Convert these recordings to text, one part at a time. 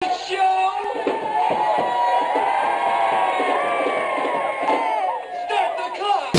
Show! Start the clock!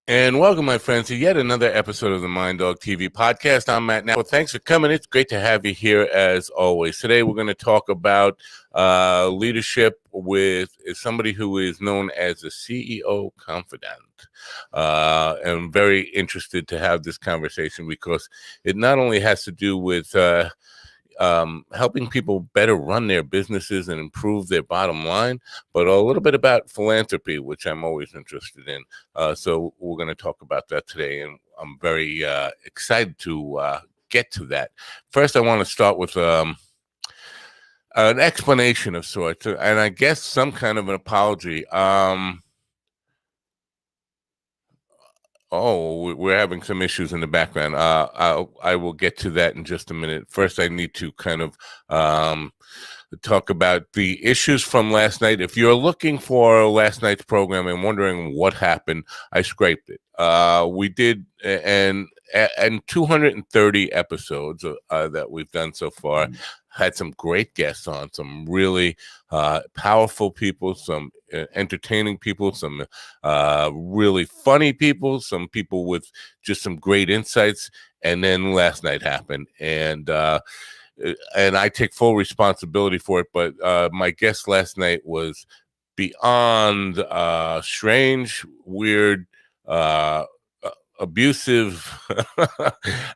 And welcome, my friends, to yet another episode of the Mind Dog TV podcast. I'm Matt Now. Thanks for coming. It's great to have you here as always. Today, we're going to talk about leadership with somebody who is known as the CEO confidant. I'm very interested to have this conversation because it not only has to do with helping people better run their businesses and improve their bottom line, but a little bit about philanthropy, which I'm always interested in. So we're going to talk about that today, and I'm very excited to get to that. First, I want to start with an explanation of sorts, and I guess some kind of an apology. Oh, we're having some issues in the background. I will get to that in just a minute. First, I need to kind of talk about the issues from last night. If you're looking for last night's program and wondering what happened, I scraped it. We did, and 230 episodes that we've done so far. Had some great guests on, some really powerful people, some entertaining people, some really funny people, some people with just some great insights. And then last night happened, and I take full responsibility for it. But my guest last night was beyond strange, weird, abusive,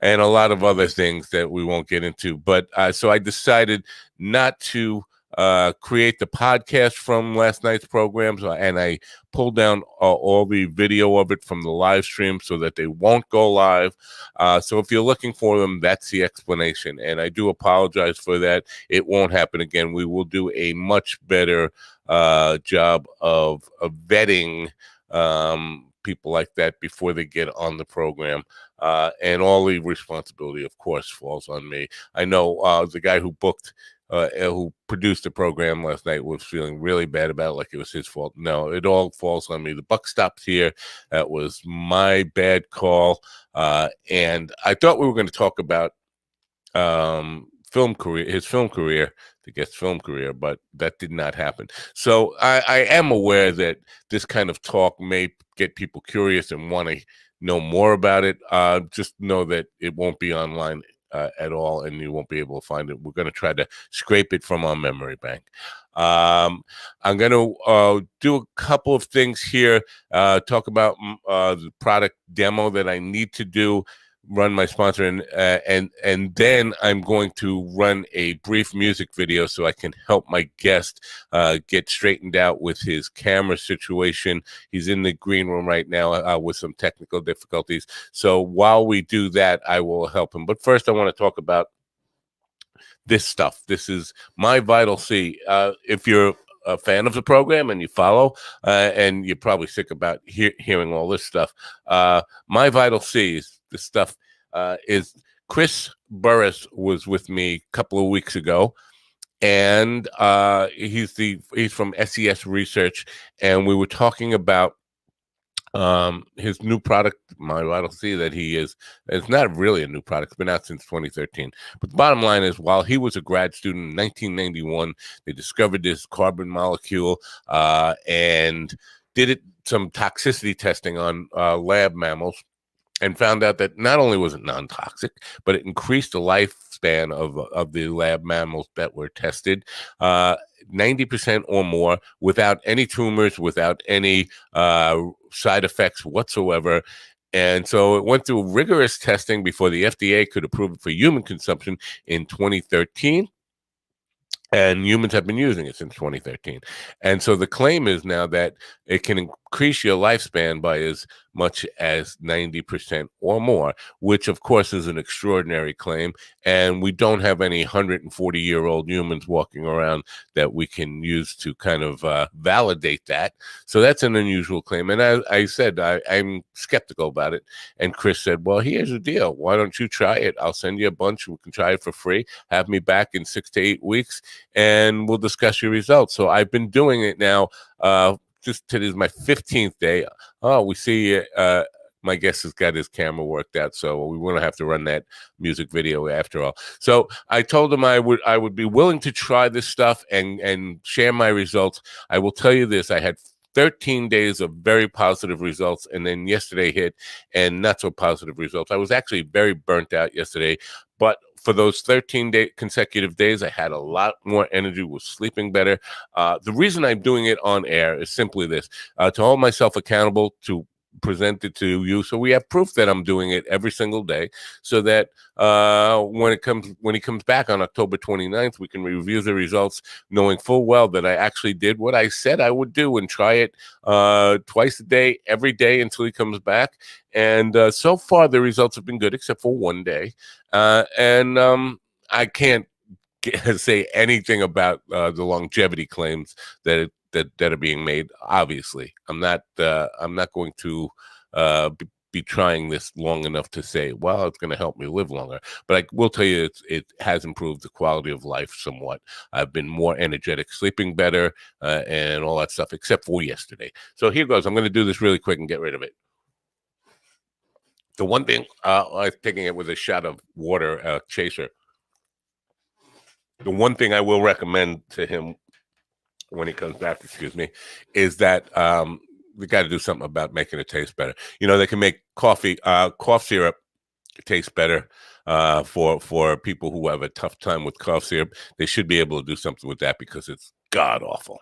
and a lot of other things that we won't get into. But so I decided not to create the podcast from last night's programs, and I pulled down all the video of it from the live stream so that they won't go live. So if you're looking for them, that's the explanation. And I do apologize for that. It won't happen again. We will do a much better job of vetting people like that before they get on the program. And all the responsibility, of course, falls on me. I know the guy who produced the program last night was feeling really bad about it, like it was his fault. No, it all falls on me. The buck stops here. That was my bad call. And I thought we were going to talk about his film career, the guest film career, but that did not happen. So I am aware that this kind of talk may get people curious and want to know more about it. Just know that it won't be online at all, and you won't be able to find it. We're going to try to scrape it from our memory bank. I'm going to do a couple of things here, talk about the product demo that I need to do, run my sponsor, and then I'm going to run a brief music video so I can help my guest get straightened out with his camera situation. He's in the green room right now with some technical difficulties. So while we do that, I will help him. But first, I want to talk about this stuff. This is My Vital C. If you're a fan of the program and you follow, and you're probably sick about hearing all this stuff, My Vital C is this stuff. Is Chris Burris was with me a couple of weeks ago, and he's from SES Research, and we were talking about his new product, My Vital C, that it's not really a new product. It's been out since 2013. But the bottom line is, while he was a grad student in 1991, they discovered this carbon molecule and did some toxicity testing on lab mammals, and found out that not only was it non-toxic, but it increased the lifespan of the lab mammals that were tested 90% or more, without any tumors, without any side effects whatsoever. And so it went through rigorous testing before the FDA could approve it for human consumption in 2013. And humans have been using it since 2013. And so the claim is now that it can increase your lifespan by as much as 90% or more, which of course is an extraordinary claim. And we don't have any 140-year-old humans walking around that we can use to kind of validate that. So that's an unusual claim. And I said, I'm skeptical about it. And Chris said, well, here's the deal. Why don't you try it? I'll send you a bunch. We can try it for free. Have me back in 6 to 8 weeks. and we'll discuss your results. So I've been doing it now. Just today is my 15th day. Oh, we see my guest has got his camera worked out, so we won't have to run that music video after all. So I told him I would be willing to try this stuff and share my results. I will tell you this: I had 13 days of very positive results, and then yesterday hit and not so positive results. I was actually very burnt out yesterday, but for those 13 consecutive days, I had a lot more energy, was sleeping better. The reason I'm doing it on air is simply this: to hold myself accountable, to present it to you, so we have proof that I'm doing it every single day, so that when he comes back on October 29th, we can review the results, knowing full well that I actually did what I said I would do and try it twice a day, every day until he comes back. And so far, the results have been good, except for one day. I can't say anything about the longevity claims that are being made. Obviously, I'm not going to be trying this long enough to say, well, it's going to help me live longer. But I will tell you, it has improved the quality of life somewhat. I've been more energetic, sleeping better, and all that stuff, except for yesterday. So here goes. I'm going to do this really quick and get rid of it. The one thing, I was taking it with a shot of water, chaser. The one thing I will recommend to him when he comes back, is that we got to do something about making it taste better. You know, they can make cough syrup taste better for people who have a tough time with cough syrup. They should be able to do something with that because it's god awful.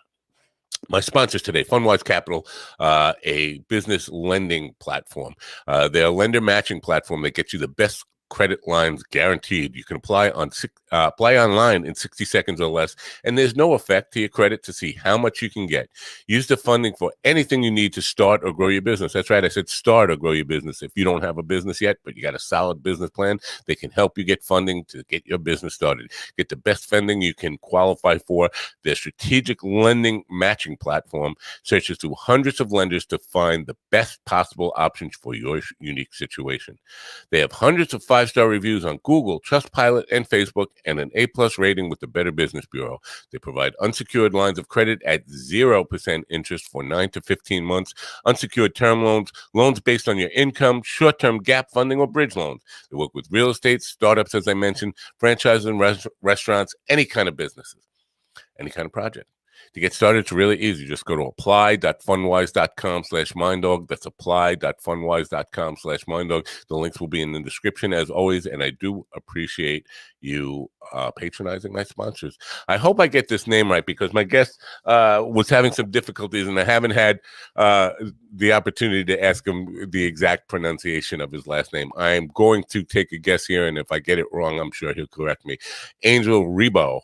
My sponsors today, FundWise Capital, a business lending platform. They're a lender matching platform that gets you the best credit lines guaranteed. You can apply online in 60 seconds or less, and there's no effect to your credit to see how much you can get. Use the funding for anything you need to start or grow your business. That's right, I said start or grow your business. If you don't have a business yet, but you got a solid business plan, they can help you get funding to get your business started. Get the best funding you can qualify for. Their strategic lending matching platform searches through hundreds of lenders to find the best possible options for your unique situation. They have hundreds of 5-star reviews on Google, Trustpilot, and Facebook, and an A+ rating with the Better Business Bureau. They provide unsecured lines of credit at 0% interest for 9 to 15 months, unsecured term loans, loans based on your income, short-term gap funding, or bridge loans. They work with real estate, startups, as I mentioned, franchises and restaurants, any kind of businesses, any kind of project. To get started, it's really easy. Just go to apply.fundwise.com/minddog. That's apply.fundwise.com/minddog. The links will be in the description as always, and I do appreciate you patronizing my sponsors. I hope I get this name right because my guest was having some difficulties, and I haven't had the opportunity to ask him the exact pronunciation of his last name. I am going to take a guess here, and if I get it wrong, I'm sure he'll correct me. Angel Rebo,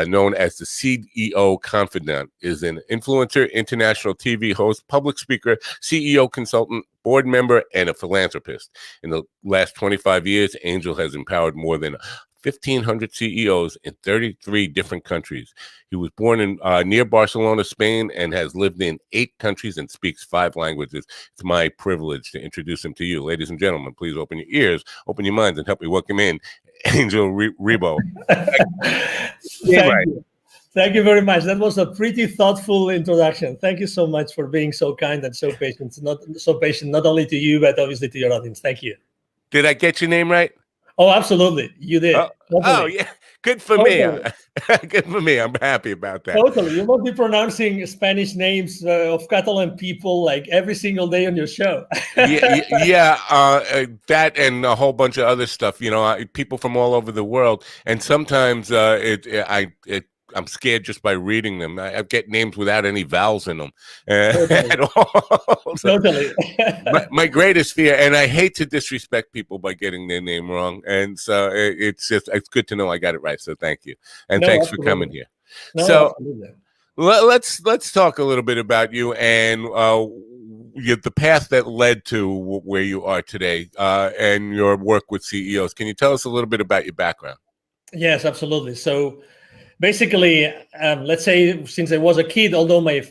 known as the CEO Confidant, is an influencer, international TV host, public speaker, CEO consultant, board member, and a philanthropist. In the last 25 years, Angel has empowered more than 1,500 CEOs in 33 different countries. He was born in near Barcelona, Spain, and has lived in 8 countries and speaks 5 languages. It's my privilege to introduce him to you. Ladies and gentlemen, please open your ears, open your minds, and help me welcome in Angel Rebo. Thank you very much. That was a pretty thoughtful introduction. Thank you so much for being so kind and so patient. Not only to you, but obviously to your audience. Thank you. Did I get your name right? Oh, absolutely. You did. Oh yeah. Good for me. Good for me. I'm happy about that. Totally. You must be pronouncing Spanish names of Catalan people like every single day on your show. That and a whole bunch of other stuff. You know, people from all over the world, and sometimes I'm scared just by reading them. I get names without any vowels in them at all. So Totally. my greatest fear, and I hate to disrespect people by getting their name wrong, and so it's good to know I got it right. So thank you, and thanks for coming here. So let's talk a little bit about you and the path that led to where you are today, and your work with CEOs. Can you tell us a little bit about your background? Yes, absolutely. So basically, let's say since I was a kid, although my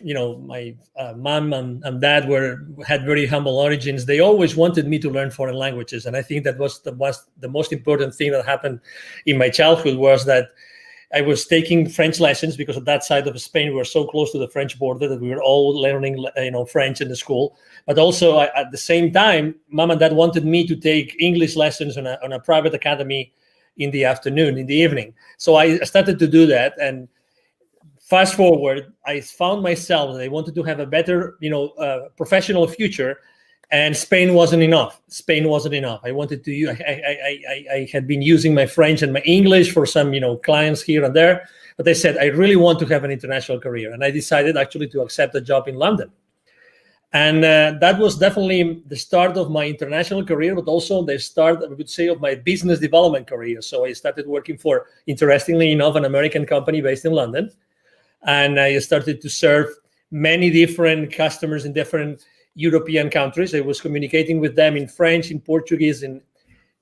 mom and dad had very humble origins, they always wanted me to learn foreign languages, and I think that was the most important thing that happened in my childhood was that I was taking French lessons because at that side of Spain we were so close to the French border that we were all learning, French in the school. But also at the same time, mom and dad wanted me to take English lessons on a private academy in the afternoon, in the evening. So I started to do that, and fast forward, I found myself that I wanted to have a better, professional future, and Spain wasn't enough. Spain wasn't enough. I wanted to. I had been using my French and my English for some, clients here and there, but I said I really want to have an international career, and I decided actually to accept a job in London. And that was definitely the start of my international career, but also the start, I would say, of my business development career. So I started working for, interestingly enough, an American company based in London. And I started to serve many different customers in different European countries. I was communicating with them in French, in Portuguese, in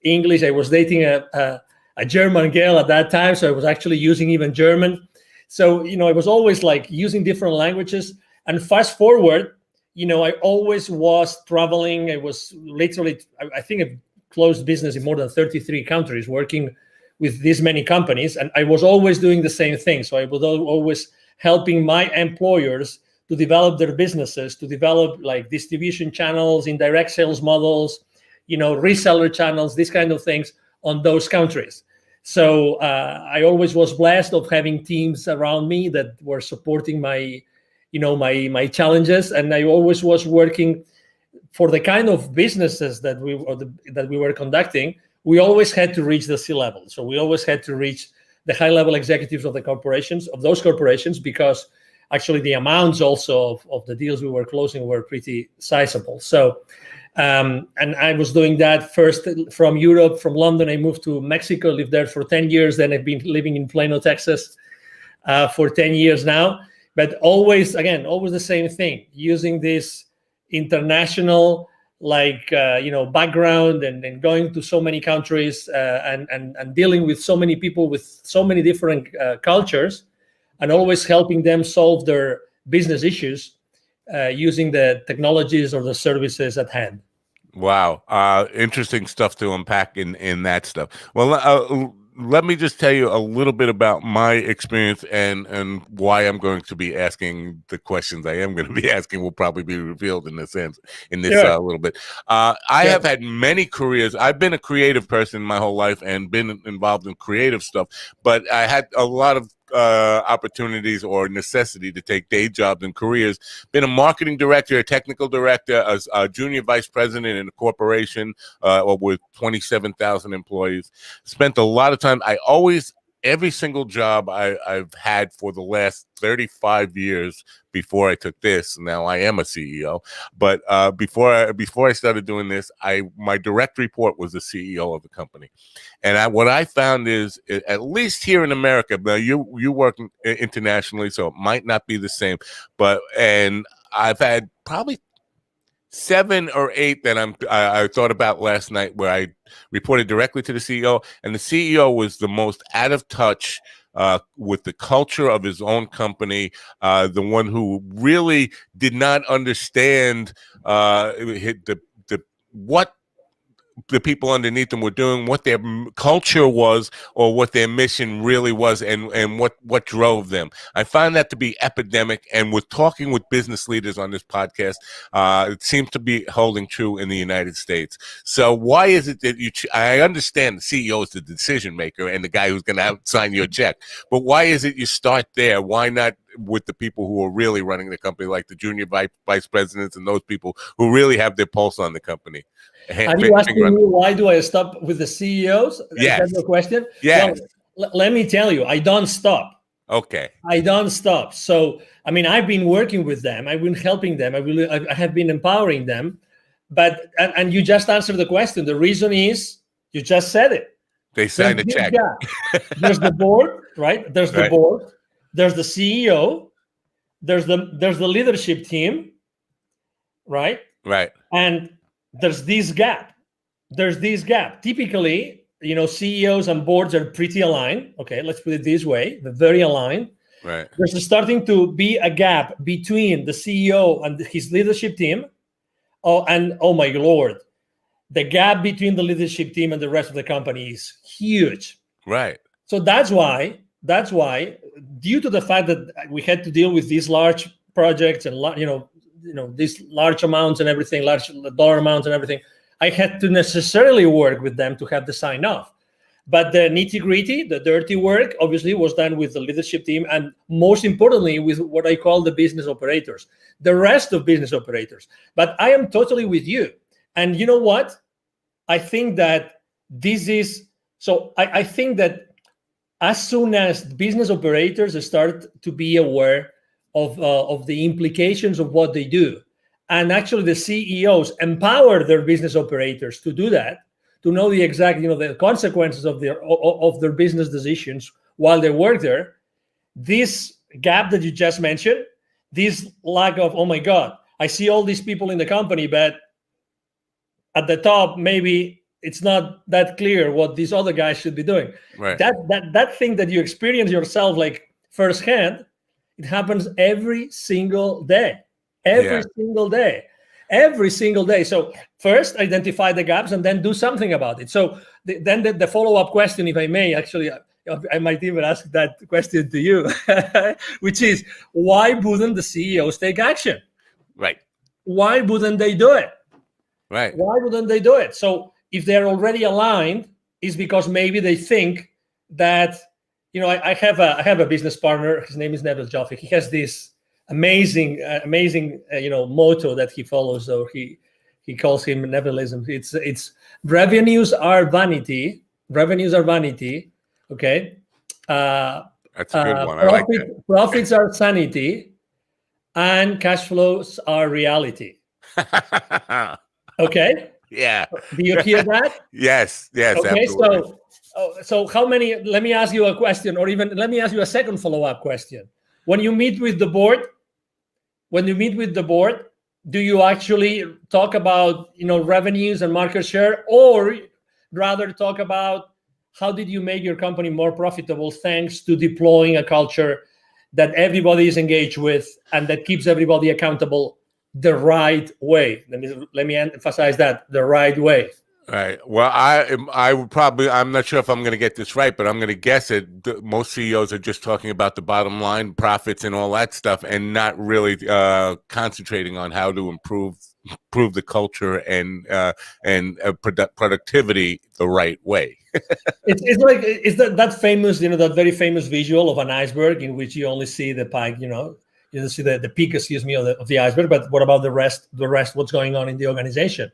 English. I was dating a German girl at that time, so I was actually using even German. So, I was always like using different languages. And fast forward, I always was traveling. I was literally, I think I've closed business in more than 33 countries, working with this many companies. And I was always doing the same thing. So I was always helping my employers to develop their businesses, to develop like distribution channels, indirect sales models, reseller channels, these kind of things on those countries. So I always was blessed of having teams around me that were supporting my challenges, and I always was working for the kind of businesses that we were conducting. We always had to reach the C-level, so we always had to reach the high-level executives of those corporations, because actually the amounts also of the deals we were closing were pretty sizable. So, and I was doing that first from Europe, from London. I moved to Mexico, lived there for 10 years. Then I've been living in Plano, Texas, for 10 years now. But always the same thing, using this international background and going to so many countries and dealing with so many people with so many different cultures, and always helping them solve their business issues using the technologies or the services at hand. Wow. Interesting stuff to unpack in that stuff. Well, let me just tell you a little bit about my experience and why I'm going to be asking the questions I am going to be asking will probably be revealed in this little bit. I have had many careers. I've been a creative person my whole life and been involved in creative stuff, but I had a lot of opportunities or necessity to take day jobs and careers. Been a marketing director, a technical director, a junior vice president in a corporation with 27,000 employees. Spent a lot of time. Every single job I've had for the last 35 years before I took this. Now I am a CEO, but before I started doing this, my direct report was the CEO of the company. And what I found is, at least here in America, now you work internationally, so it might not be the same, and I've had probably 7 or 8 that I thought about last night, where I reported directly to the CEO, and the CEO was the most out of touch with the culture of his own company, the one who really did not understand what the people underneath them were doing, what their culture was, or what their mission really was, and what drove them. I find that to be epidemic, and with talking with business leaders on this podcast, it seems to be holding true in the United States. So why is it that I understand the CEO is the decision maker and the guy who's going to sign your check, but why is it you start there? Why not with the people who are really running the company, like the junior vice presidents and those people who really have their pulse on the company? Are you asking me why do I stop with the CEOs? Yes. Is that your question? Yes. Well, let me tell you, I don't stop. Okay. I don't stop. So, I've been working with them. I've been helping them. I have been empowering them. But, and you just answered the question. The reason is, you just said it. They signed a check. There's the board, right? There's the board. There's the CEO. There's the leadership team, right? Right. And there's this gap. Typically, CEOs and boards are pretty aligned. Okay, let's put it this way. They're very aligned. Right. There's starting to be a gap between the CEO and his leadership team. Oh my Lord. The gap between the leadership team and the rest of the company is huge. Right. So that's why that's why, due to the fact that we had to deal with these large projects and these large amounts and everything, large dollar amounts and everything, I had to necessarily work with them to have the sign off. But the nitty gritty, the dirty work, obviously was done with the leadership team, and most importantly, with what I call the business operators, the rest of business operators. But I am totally with you. And you know what? I think that I think that as soon as business operators start to be aware of the implications of what they do, and actually the CEOs empower their business operators to do that, to know the exact, the consequences of their business decisions while they work there, this gap that you just mentioned, this lack of, oh my God, I see all these people in the company, but at the top, maybe it's not that clear what these other guys should be doing. Right. That thing that you experience yourself like firsthand, it happens every single day. Every single day. So first identify the gaps and then do something about it. So then the follow-up question, if I may, actually, I might even ask that question to you, which is, why wouldn't the CEOs take action? Right. Why wouldn't they do it? Right. Why wouldn't they do it? So if they're already aligned, it's because maybe they think that, I have a business partner. His name is Neville Joffe. He has this amazing motto that he follows. So he calls him Nevilism. It's revenues are vanity. Revenues are vanity. Okay. That's a good one. I like that. Profits are sanity, and cash flows are reality. Okay. Yeah. Do you hear that? Yes. Okay. Absolutely. So how many? Let me ask you a question, or even let me ask you a second follow-up question. When you meet with the board, do you actually talk about revenues and market share, or rather talk about how did you make your company more profitable thanks to deploying a culture that everybody is engaged with and that keeps everybody accountable the right way? Let me emphasize that, the right way. Right. Well, I would probably, I'm not sure if I'm going to get this right, but I'm going to guess it. Most CEOs are just talking about the bottom line, profits, and all that stuff, and not really concentrating on how to improve the culture and productivity the right way. It's that famous, that very famous visual of an iceberg in which you only see the peak, you see the peak, of the iceberg, but what about the rest, what's going on in the organization?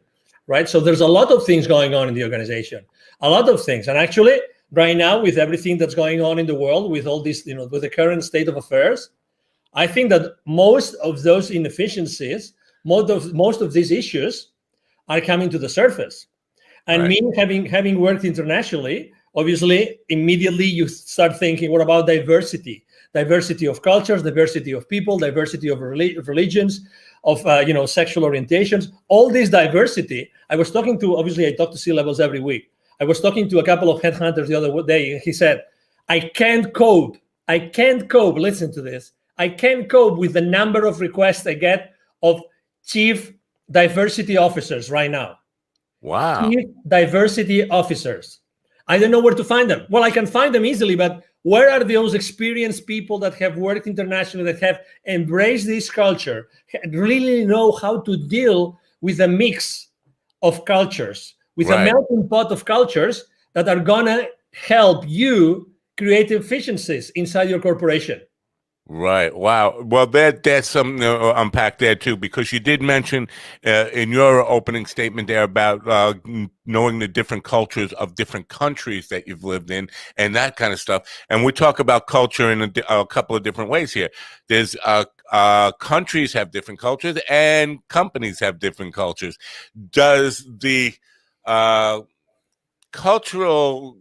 Right. So there's a lot of things going on in the organization, a lot of things. And actually, right now, with everything that's going on in the world, with all this, with the current state of affairs, I think that most of those inefficiencies, most of these issues are coming to the surface. And right. Me having worked internationally, obviously, immediately you start thinking, what about diversity? Diversity of cultures, diversity of people, diversity of religions, of sexual orientations, all this diversity. I talk to C-levels every week. I was talking to a couple of headhunters the other day, and he said, I can't cope, listen to this, I can't cope with the number of requests I get of chief diversity officers right now. Wow. Chief diversity officers. I don't know where to find them. Well, I can find them easily, but where are those experienced people that have worked internationally, that have embraced this culture, really know how to deal with a mix of cultures, with a melting pot of cultures that are going to help you create efficiencies inside your corporation? Right. Wow. Well, that's something to unpack there too, because you did mention in your opening statement there about knowing the different cultures of different countries that you've lived in and that kind of stuff. And we talk about culture in a couple of different ways here. There's countries have different cultures and companies have different cultures. Does the cultural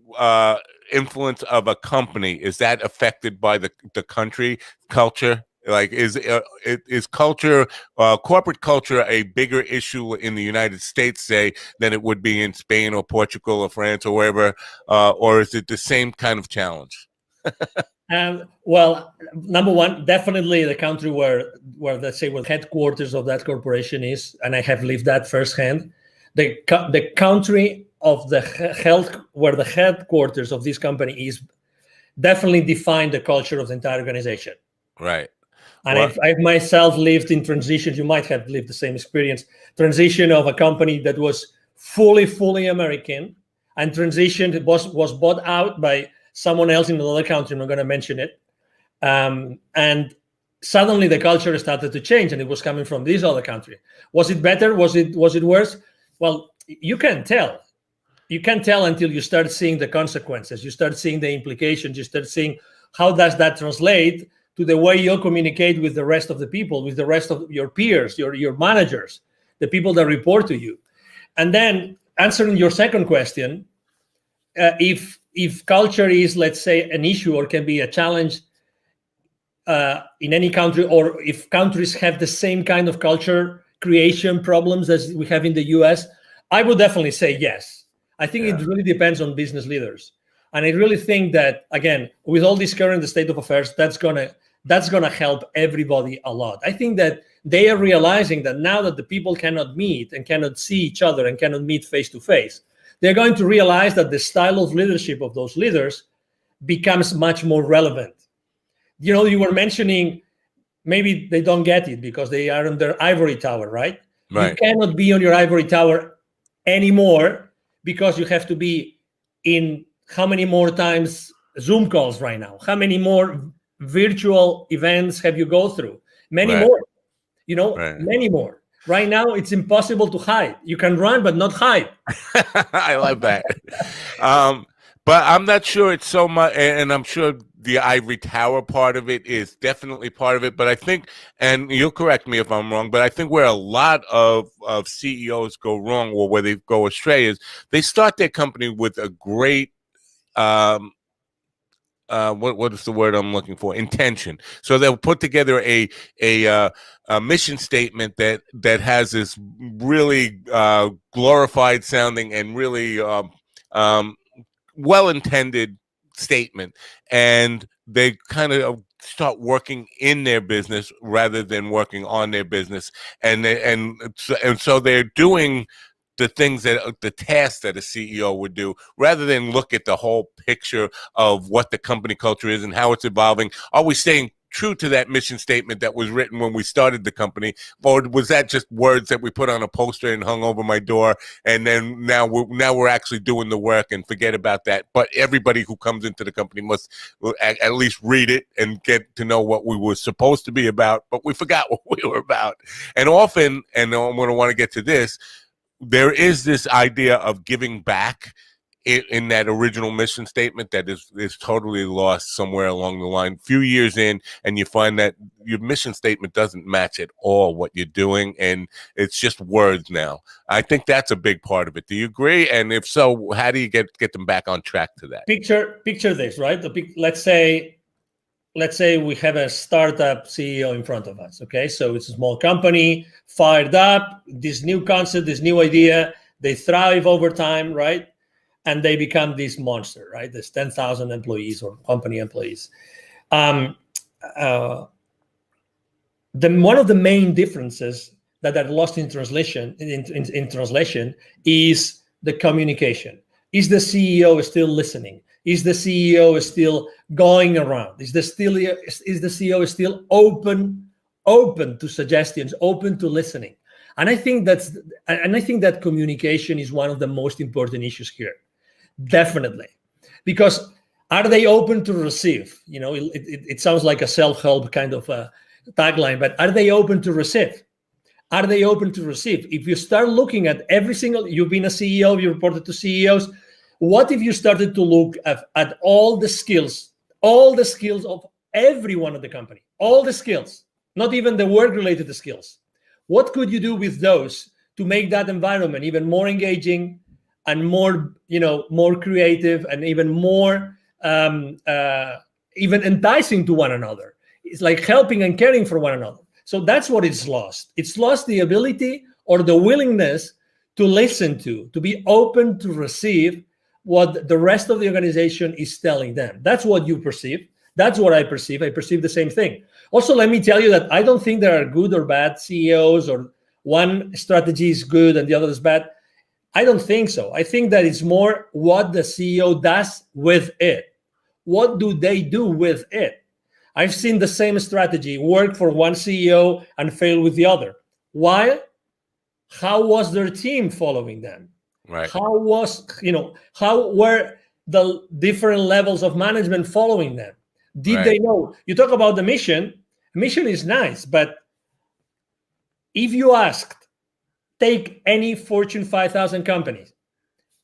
influence of a company, is that affected by the country culture? Like, is culture, corporate culture, a bigger issue in the United States, say, than it would be in Spain or Portugal or France or wherever, or is it the same kind of challenge? Well, number one, definitely the country where let's say where the headquarters of that corporation is, and I have lived that firsthand. The country of the health, where the headquarters of this company is, definitely defined the culture of the entire organization. Right. And I've myself lived in transitions. You might have lived the same experience. Transition of a company that was fully American, and transition was bought out by someone else in another country. I'm not going to mention it. And suddenly the culture started to change, and it was coming from this other country. Was it better? Was it worse? Well, you can't tell. You can't tell until you start seeing the consequences. You start seeing the implications. You start seeing how does that translate to the way you communicate with the rest of the people, with the rest of your peers, your managers, the people that report to you. And then answering your second question, if culture is, let's say, an issue or can be a challenge in any country, or if countries have the same kind of culture creation problems as we have in the US, I would definitely say yes. I think it really depends on business leaders. And I really think that, again, with all this current state of affairs, that's gonna help everybody a lot. I think that they are realizing that now that the people cannot meet and cannot see each other and cannot meet face to face, they're going to realize that the style of leadership of those leaders becomes much more relevant. You know, you were mentioning maybe they don't get it because they are on their ivory tower, right? You cannot be on your ivory tower anymore because you have to be in how many more times Zoom calls right now? How many more virtual events have you go through? Many more, you know, many more. Right now, it's impossible to hide. You can run, but not hide. I love that. But I'm not sure it's so much, and I'm sure the ivory tower part of it is definitely part of it. But I think, and you'll correct me if I'm wrong, but I think where a lot of CEOs go wrong, or where they go astray, is they start their company with a great what is the word I'm looking for? Intention. So they'll put together a mission statement that has this really glorified sounding and really well-intended statement, and they kind of start working in their business rather than working on their business, and so they're doing the things the tasks that a CEO would do, rather than look at the whole picture of what the company culture is and how it's evolving. Are we staying true to that mission statement that was written when we started the company, or was that just words that we put on a poster and hung over my door, and then now we're actually doing the work and forget about that? But everybody who comes into the company must at least read it and get to know what we were supposed to be about, but we forgot what we were about. And often, and I'm going to want to get to this, there is this idea of giving back in that original mission statement that is totally lost somewhere along the line. Few years in, and you find that your mission statement doesn't match at all what you're doing, and it's just words now. I think that's a big part of it. Do you agree? And if so, how do you get them back on track to that? Picture this, right? Let's say we have a startup CEO in front of us. Okay, so it's a small company, fired up, this new concept, this new idea, they thrive over time, right? And they become this monster, right? There's 10,000 employees or company employees. One of the main differences that are lost in translation is the communication. Is the CEO still listening? Is the CEO still going around? Is the CEO still open to suggestions, open to listening? And I think that communication is one of the most important issues here. Definitely. Because are they open to receive? You know, it sounds like a self-help kind of tagline, but are they open to receive? Are they open to receive? If you start looking at you've been a CEO, you reported to CEOs, what if you started to look at all the skills of everyone at the company, all the skills, not even the work-related skills? What could you do with those to make that environment even more engaging and more creative and even more even enticing to one another? It's like helping and caring for one another. So that's what it's lost. It's lost the ability or the willingness to listen to be open to receive what the rest of the organization is telling them. That's what you perceive. That's what I perceive. I perceive the same thing. Also, let me tell you that I don't think there are good or bad CEOs, or one strategy is good and the other is bad. I don't think so. I think that it's more what the CEO does with it. what do they do with it? I've seen the same strategy work for one CEO and fail with the other. Why? How was their team following them? Right. How were the different levels of management following them? Did they know? You talk about the mission. Mission is nice, but if you asked, take any Fortune 5,000 companies,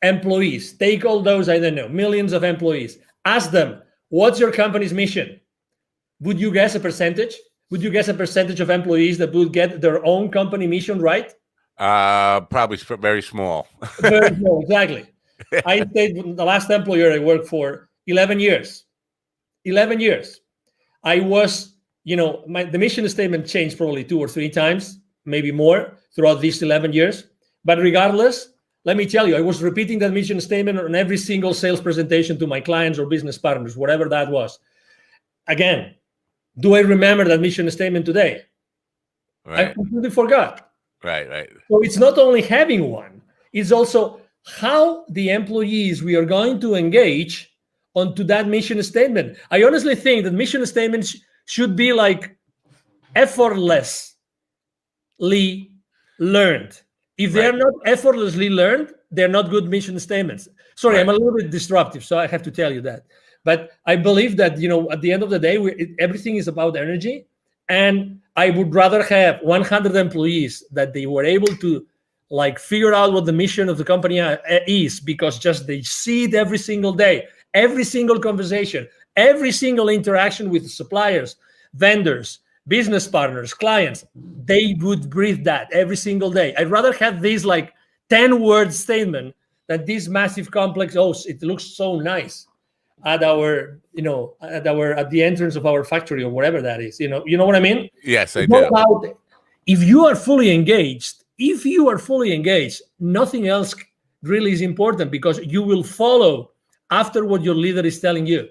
employees, take all those, I don't know, millions of employees, ask them, what's your company's mission? Would you guess a percentage? Would you guess a percentage of employees that would get their own company mission right? Probably very small. Very small, exactly. I stayed the last employer I worked for 11 years. 11 years. I was, the mission statement changed probably 2 or 3 times, maybe more throughout these 11 years. But regardless, let me tell you, I was repeating that mission statement on every single sales presentation to my clients or business partners, whatever that was. Again, do I remember that mission statement today? Right. I completely forgot. Right. So it's not only having one, it's also how the employees we are going to engage onto that mission statement. I honestly think that mission statements should be like effortlessly learned. If they are not effortlessly learned, they're not good mission statements. Sorry, I'm a little bit disruptive, so I have to tell you that. But I believe that, at the end of the day, everything is about energy. And I would rather have 100 employees that they were able to figure out what the mission of the company is, because just they see it every single day, every single conversation, every single interaction with suppliers, vendors, business partners, clients, they would breathe that every single day. I'd rather have this 10-word statement than this massive complex, it looks so nice at our, at the entrance of our factory or whatever that is. You know what I mean? Yes, I do. If you are fully engaged, nothing else really is important, because you will follow after what your leader is telling you.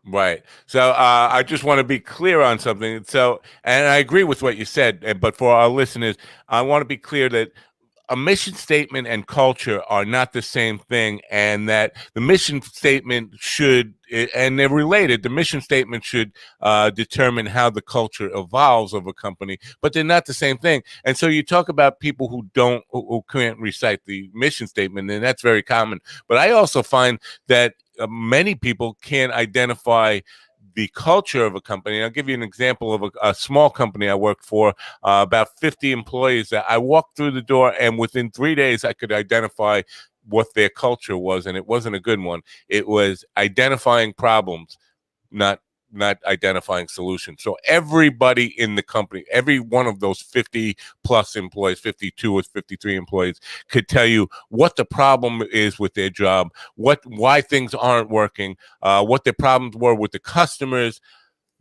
Right. So I just want to be clear on something. So, and I agree with what you said, but for our listeners, I want to be clear that a mission statement and culture are not the same thing, and that the mission statement should, and they're related, the mission statement should determine how the culture evolves of a company, but they're not the same thing. And so you talk about people who can't recite the mission statement, and that's very common. But I also find that many people can't identify the culture of a company. I'll give you an example of a small company I worked for, about 50 employees. That I walked through the door, and within 3 days, I could identify what their culture was, and it wasn't a good one. It was identifying problems, not identifying solutions. So everybody in the company, every one of those 50 plus employees, 52 or 53 employees, could tell you what the problem is with their job, why things aren't working, what their problems were with the customers.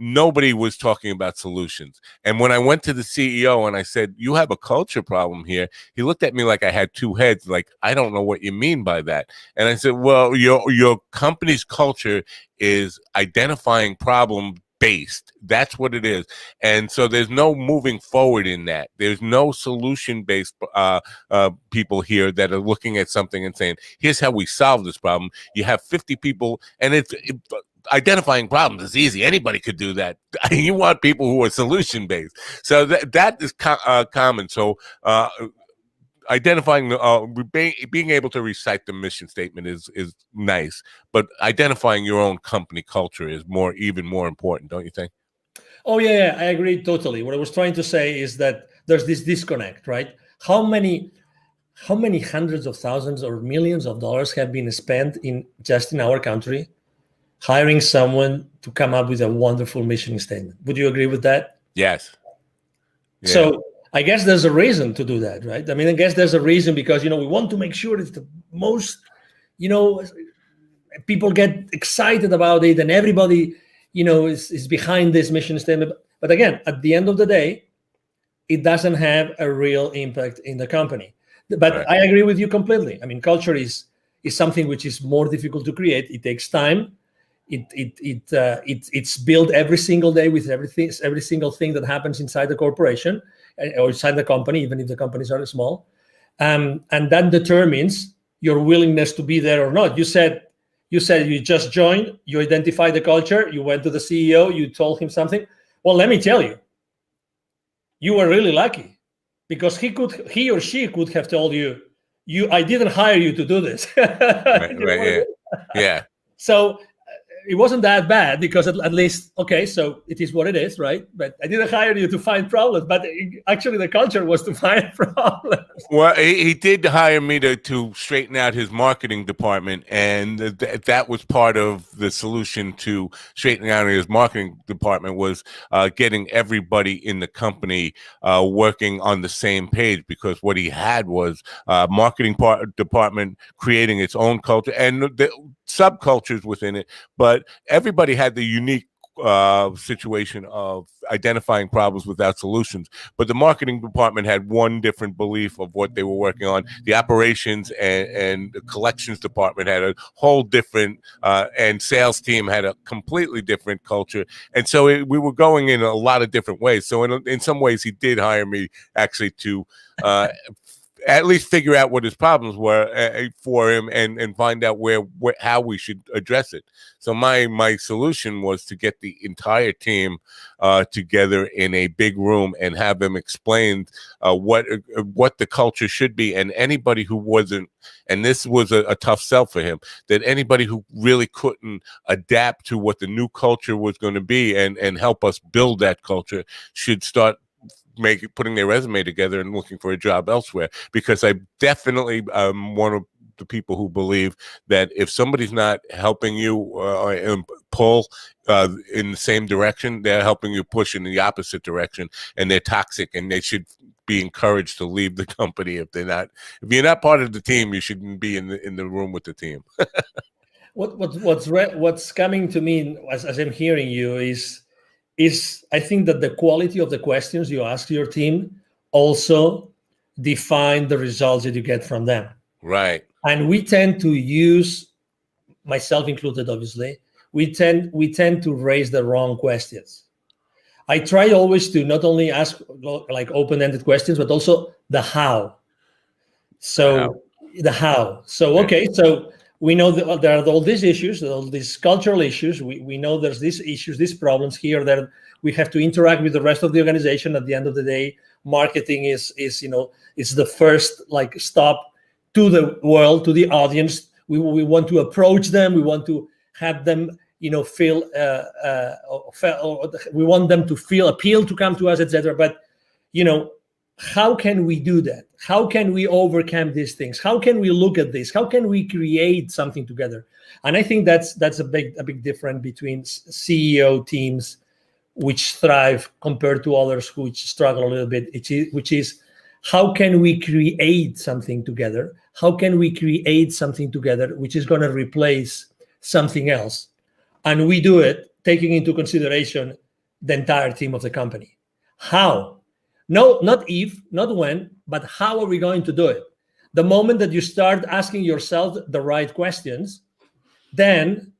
Nobody was talking about solutions. And when I went to the CEO and I said, you have a culture problem here, he looked at me like I had 2 heads, like, I don't know what you mean by that. And I said, well, your company's culture is identifying problem based. That's what it is. And so there's no moving forward in that. There's no solution based people here that are looking at something and saying, here's how we solve this problem. You have 50 people, and identifying problems is easy. Anybody could do that. You want people who are solution based. So that is common. So identifying being able to recite the mission statement is nice, but identifying your own company culture is even more important, don't you think? Oh yeah, I agree totally. What I was trying to say is that there's this disconnect, right? How many hundreds of thousands or millions of dollars have been spent just in our country hiring someone to come up with a wonderful mission statement? Would you agree with that? Yes. Yeah. So I guess there's a reason to do that, right? I mean, I guess there's a reason, because, we want to make sure it's the most, people get excited about it and everybody, is behind this mission statement. But again, at the end of the day, it doesn't have a real impact in the company. But right. I agree with you completely. I mean, culture is something which is more difficult to create. It takes time. It's built every single day with every single thing that happens inside the corporation or inside the company, even if the companies are small, and that determines your willingness to be there or not. You said You said you just joined, you identified the culture, you went to the CEO, you told him something. Well, let me tell you, you were really lucky, because he or she could have told you, I didn't hire you to do this. Right, yeah. So it wasn't that bad, because at least, okay, so it is what it is, right? But I didn't hire you to find problems, but actually the culture was to find problems. Well, he did hire me to straighten out his marketing department, and that was part of the solution to straightening out his marketing department, was getting everybody in the company working on the same page, because what he had was marketing department creating its own culture and the subcultures within it, but everybody had the unique situation of identifying problems without solutions. But the marketing department had one different belief of what they were working on. The operations and the collections department had a whole different, and sales team had a completely different culture. And so we were going in a lot of different ways. So in some ways, he did hire me actually to at least figure out what his problems were for him, and find out how we should address it. So my solution was to get the entire team together in a big room and have them explain what the culture should be. And anybody who wasn't, and this was a tough sell for him, that anybody who really couldn't adapt to what the new culture was going to be and help us build that culture should start putting their resume together and looking for a job elsewhere. Because I definitely one of the people who believe that if somebody's not helping you pull in the same direction, they're helping you push in the opposite direction, and they're toxic, and they should be encouraged to leave the company. If you're not part of the team, you shouldn't be in the room with the team. What's coming to me as I'm hearing you is I think that the quality of the questions you ask your team also define the results that you get from them. Right. And we tend to use, myself included, obviously, we tend to raise the wrong questions. I try always to not only ask like open-ended questions, but also the how. So the how. So, okay, so we know that there are all these issues, all these cultural issues. We know there's these issues, these problems here that we have to interact with the rest of the organization. At the end of the day, marketing is it's the first stop to the world, to the audience. We want to approach them. We want to have them feel. We want them to feel appealed to come to us, etc. But how can we do that? How can we overcome these things? How can we look at this? How can we create something together? And I think that's a big difference between CEO teams which thrive compared to others which struggle a little bit, which is how can we create something together? How can we create something together which is going to replace something else? And we do it taking into consideration the entire team of the company. How? No, not if, not when, but how are we going to do it? The moment that you start asking yourself the right questions, then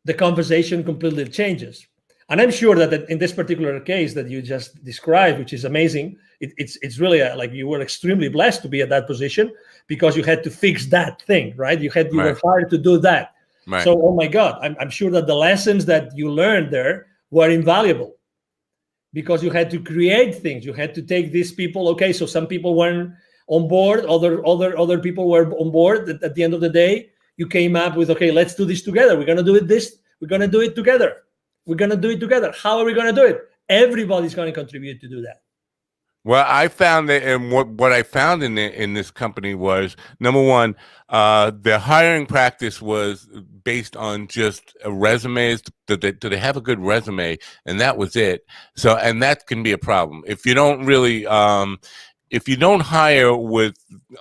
the conversation completely changes. And I'm sure that in this particular case that you just described, which is amazing, it's really like you were extremely blessed to be at that position because you had to fix that thing, right? You were hired to do that. Right. So, oh my God, I'm sure that the lessons that you learned there were invaluable. Because you had to create things, you had to take these people. Okay, so some people weren't on board, other people were on board. At the end of the day, you came up with, okay, let's do this together. We're gonna do it we're gonna do it together. We're gonna do it together. How are we gonna do it? Everybody's gonna contribute to do that. Well, I found that, and what I found in this company was, number one, the hiring practice was based on just resumes. Do they have a good resume? And that was it. So, and that can be a problem if you don't really, if you don't hire with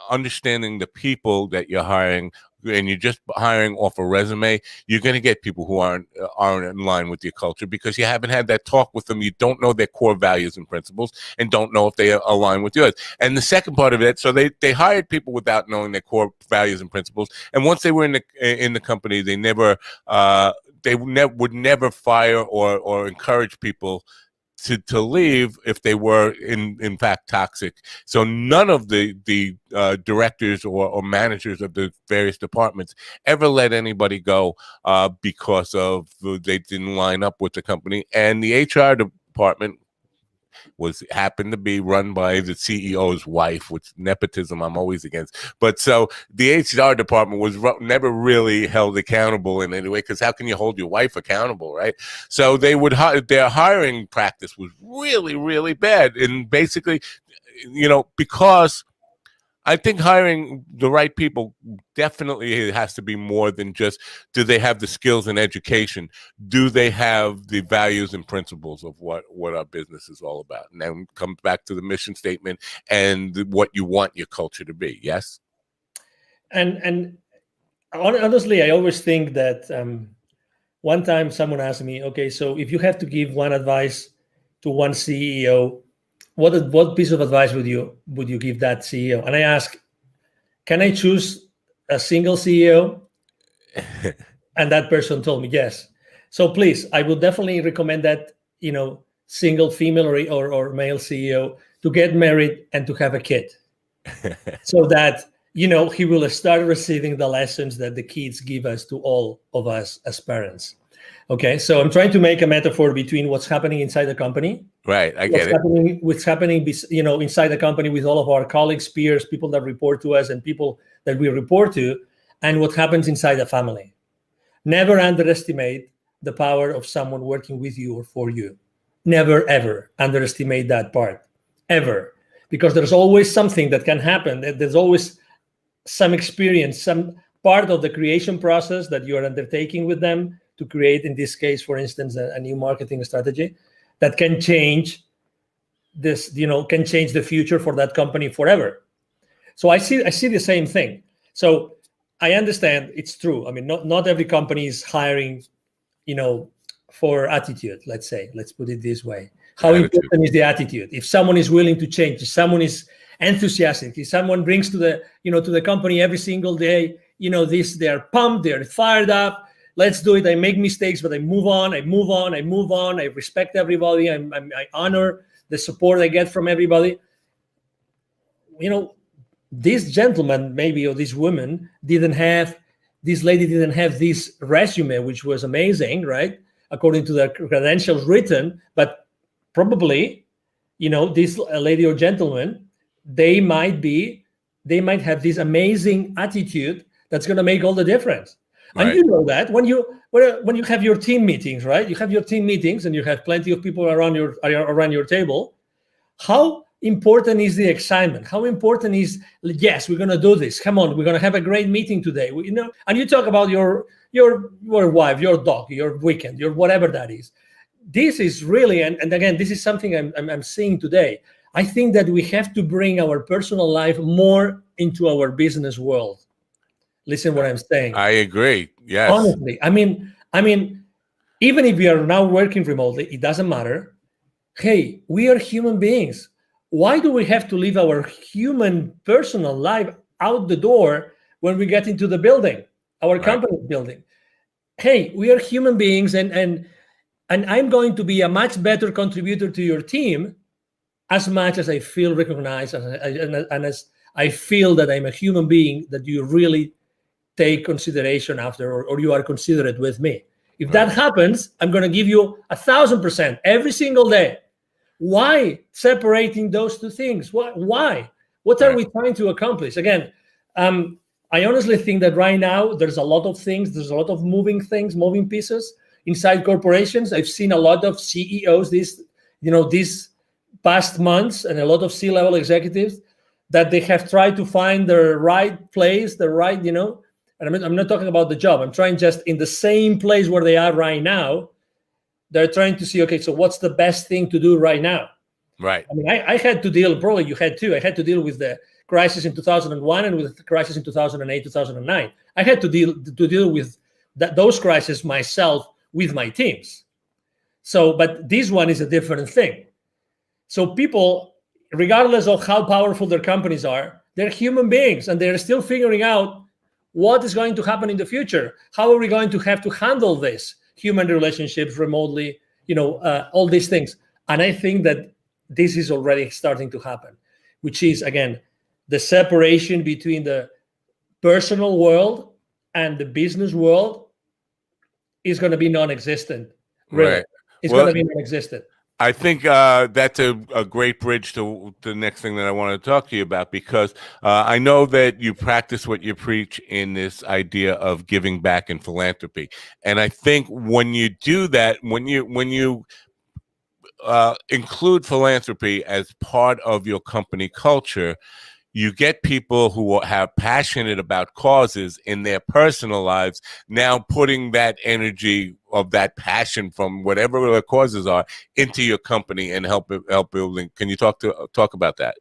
understanding the people that you're hiring, and you're just hiring off a resume, you're going to get people who aren't in line with your culture because you haven't had that talk with them. You don't know their core values and principles and don't know if they align with yours. And the second part of it, so they hired people without knowing their core values and principles. And once they were in the company, they would never fire or encourage people to leave if they were in fact toxic. So none of the directors or managers of the various departments ever let anybody go because of they didn't line up with the company. And the HR department happened to be run by the CEO's wife, which nepotism I'm always against. But so the HR department was never really held accountable in any way, because how can you hold your wife accountable, right? So they would their hiring practice was really, really bad. And basically, because I think hiring the right people definitely has to be more than just, do they have the skills and education? Do they have the values and principles of what our business is all about? And then comes back to the mission statement and what you want your culture to be. Yes. And honestly, I always think that one time someone asked me, okay, so if you have to give one advice to one CEO, what piece of advice would you give that CEO? And I ask, can I choose a single CEO? And that person told me yes. So please, I would definitely recommend that, single female or male CEO to get married and to have a kid, so that he will start receiving the lessons that the kids give us to all of us as parents. Okay, so I'm trying to make a metaphor between what's happening inside the company. Right, I get it. What's happening, inside the company with all of our colleagues, peers, people that report to us, and people that we report to, and what happens inside the family. Never underestimate the power of someone working with you or for you. Never, ever underestimate that part, ever. Because there's always something that can happen. There's always some experience, some part of the creation process that you are undertaking with them to create, in this case, for instance, a new marketing strategy that can change this, can change the future for that company forever. So I see the same thing. So I understand it's true. I mean, not every company is hiring, for attitude, let's say. Let's put it this way. How important is the attitude? If someone is willing to change, if someone is enthusiastic, if someone brings to the company every single day, they're pumped, they're fired up. Let's do it. I make mistakes, but I move on. I respect everybody. I honor the support I get from everybody. This gentleman, maybe, or this woman this lady didn't have this resume, which was amazing, right? According to the credentials written, but probably, this lady or gentleman, they might have this amazing attitude that's going to make all the difference. Right. And you know that when you have your team meetings, right? You have your team meetings and you have plenty of people around your table. How important is the excitement? How important is, yes, we're going to do this. Come on, we're going to have a great meeting today. And you talk about your wife, your dog, your weekend, your whatever that is. This is really, and again, this is something I'm seeing today. I think that we have to bring our personal life more into our business world. Listen what I'm saying. I agree. Yes. Honestly, I mean, even if we are now working remotely, it doesn't matter. Hey, we are human beings. Why do we have to leave our human personal life out the door when we get into the building, our company building? Hey, we are human beings, and I'm going to be a much better contributor to your team as much as I feel recognized and as I feel that I'm a human being that you really take consideration after, or you are considerate with me. If that happens, I'm going to give you 1,000% every single day. Why separating those two things? Why? What are we trying to accomplish? Again, I honestly think that right now there's a lot of things, there's a lot of moving pieces inside corporations. I've seen a lot of CEOs these past months, and a lot of C-level executives that they have tried to find the right place, and I'm not talking about the job. I'm trying just in the same place where they are right now. They're trying to see, okay, so what's the best thing to do right now? Right. I mean, I had to deal, probably you had too. I had to deal with the crisis in 2001 and with the crisis in 2008, 2009. I had to deal with those crises myself with my teams. So, but this one is a different thing. So people, regardless of how powerful their companies are, they're human beings, and they're still figuring out what is going to happen in the future. How are we going to have to handle this? Human relationships remotely, all these things. And I think that this is already starting to happen, which is, again, the separation between the personal world and the business world is going to be non-existent. Really, Right. it's Well, going to be non-existent. I think that's a great bridge to the next thing that I want to talk to you about, because I know that you practice what you preach in this idea of giving back and philanthropy. And I think when you do that, when you include philanthropy as part of your company culture, you get people who have passionate about causes in their personal lives now putting that energy of that passion from whatever the causes are into your company and help building. Can you talk about that?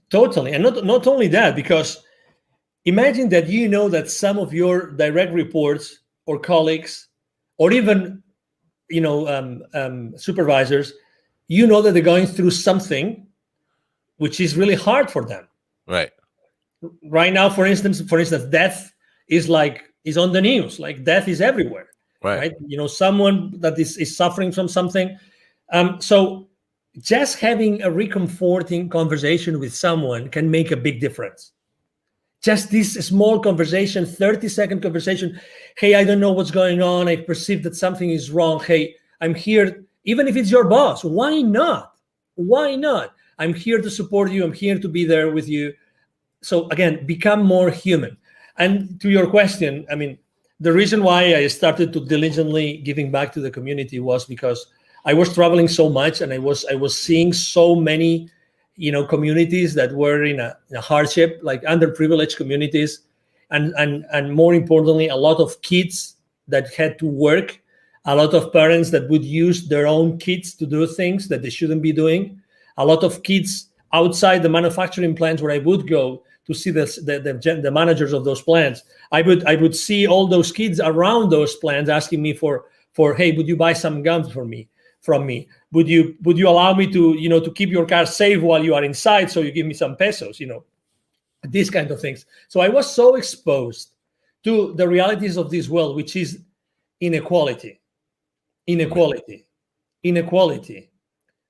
Totally. And not only that, because imagine that you know that some of your direct reports or colleagues or even supervisors, you know that they're going through something which is really hard for them. Right. Right now, for instance, death is on the news. Like, death is everywhere. Right. Someone that is suffering from something. So just having a reconforting conversation with someone can make a big difference. Just this small conversation, 30-second conversation. Hey, I don't know what's going on. I perceive that something is wrong. Hey, I'm here. Even if it's your boss, why not? Why not? I'm here to support you. I'm here to be there with you. So again, become more human. And to your question, I mean, the reason why I started to diligently giving back to the community was because I was traveling so much, and I was seeing so many, communities that were in a hardship, like underprivileged communities, and more importantly, a lot of kids that had to work, a lot of parents that would use their own kids to do things that they shouldn't be doing, a lot of kids outside the manufacturing plants where I would go to see the managers of those plants. I would see all those kids around those plants asking me for hey, would you buy some gum from me? Would you allow me to keep your car safe while you are inside, so you give me some pesos, these kind of things. So I was so exposed to the realities of this world, which is inequality,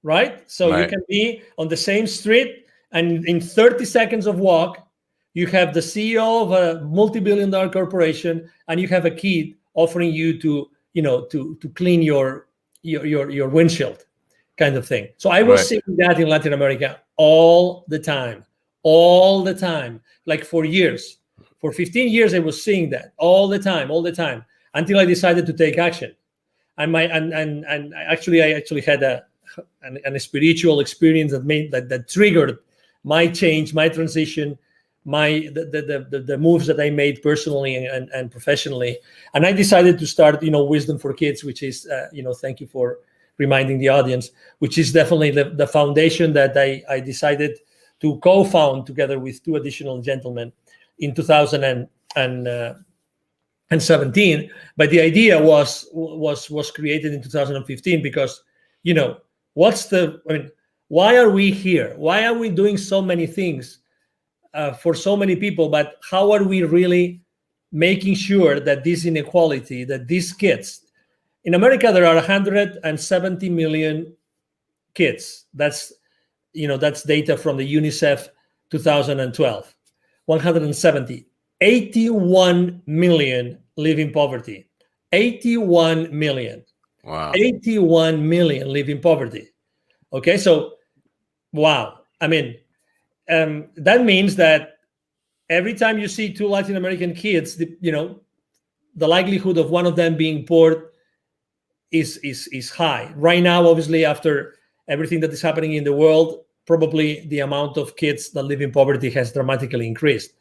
right? So Right. You can be on the same street, and in 30 seconds of walk, you have the CEO of a multi-billion-dollar corporation, and you have a kid offering you to clean your windshield, kind of thing. So I was seeing that in Latin America all the time, like for years. For 15 years, I was seeing that all the time, until I decided to take action. And I actually had a spiritual experience that triggered my change, my transition, the moves that I made personally and professionally. And I decided to start, Wisdom for Kids, which is, thank you for reminding the audience, which is definitely the foundation that I decided to co-found together with two additional gentlemen in 2017. But the idea was created in 2015 because, why are we here? Why are we doing so many things for so many people, but how are we really making sure that this inequality, that these kids, in America, there are 170 million kids. That's data from the UNICEF 2012. 170. 81 million live in poverty. 81 million. Wow. 81 million live in poverty. Okay, so wow. I mean, that means that every time you see two Latin American kids, the likelihood of one of them being poor is high. Right now, obviously, after everything that is happening in the world, probably the amount of kids that live in poverty has dramatically increased.